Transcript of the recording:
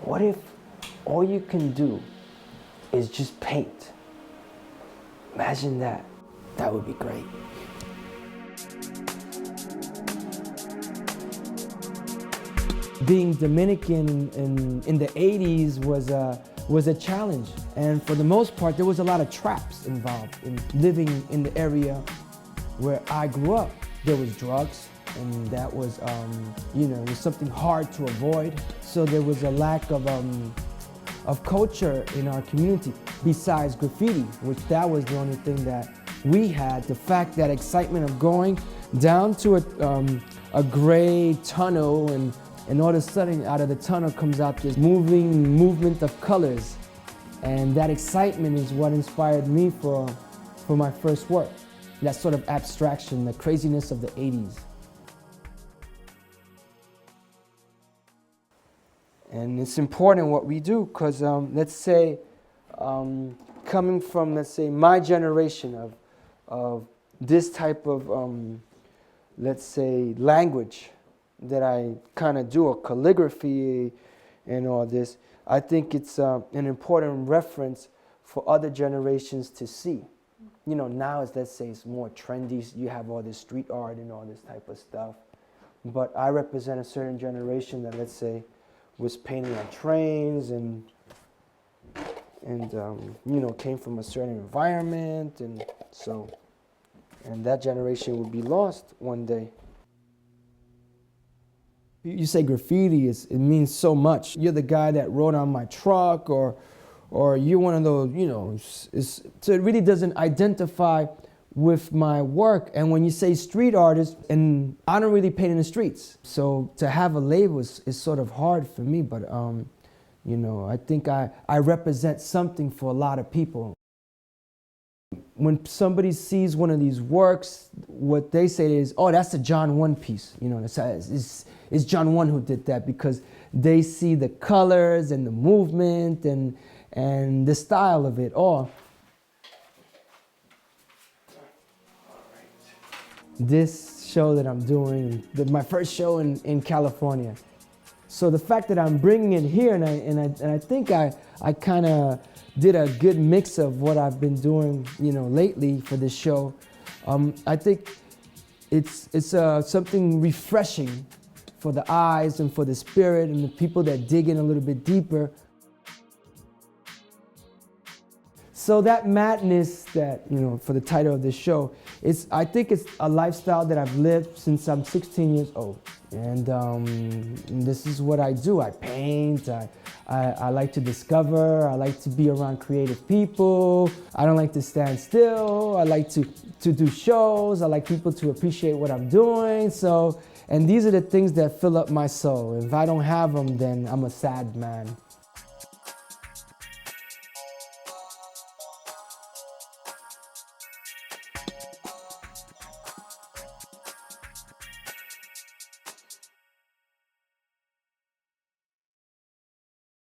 What if all you can do is just paint? Imagine that. That would be great. Being Dominican in the 80s was a challenge. And for the most part, there was a lot of traps involved in living in the area where I grew up. There was drugs, and that was, it was something hard to avoid. So there was a lack of culture in our community besides graffiti, which that was the only thing that we had. The fact that excitement of going down to a gray tunnel, and all of a sudden out of the tunnel comes out this movement of colors. And that excitement is what inspired me for my first work. That sort of abstraction, the craziness of the 80s. And it's important what we do, because let's say, coming from, let's say, my generation of this type of, let's say, language that I kind of do, or calligraphy and all this, I think it's an important reference for other generations to see. You know, now it's, let's say, it's more trendy. You have all this street art and all this type of stuff. But I represent a certain generation that, let's say, was painting on trains and came from a certain environment, and that generation would be lost one day. You say graffiti, it means so much. You're the guy that wrote on my truck, or you're one of those, so it really doesn't identify with my work. And when you say street artist, and I don't really paint in the streets, so to have a label is sort of hard for me, but I think I represent something for a lot of people. When somebody sees one of these works, what they say is, oh, that's a JonOne piece. It's JonOne who did that, because they see the colors and the movement and the style of it all. This show that I'm doing, my first show in California. So the fact that I'm bringing it here, and I think I kind of did a good mix of what I've been doing, lately for this show. I think it's something refreshing for the eyes and for the spirit and the people that dig in a little bit deeper. So that madness that, for the title of this show, I think it's a lifestyle that I've lived since I'm 16 years old. And this is what I do. I paint, I like to discover, I like to be around creative people. I don't like to stand still. I like to do shows. I like people to appreciate what I'm doing. And these are the things that fill up my soul. If I don't have them, then I'm a sad man.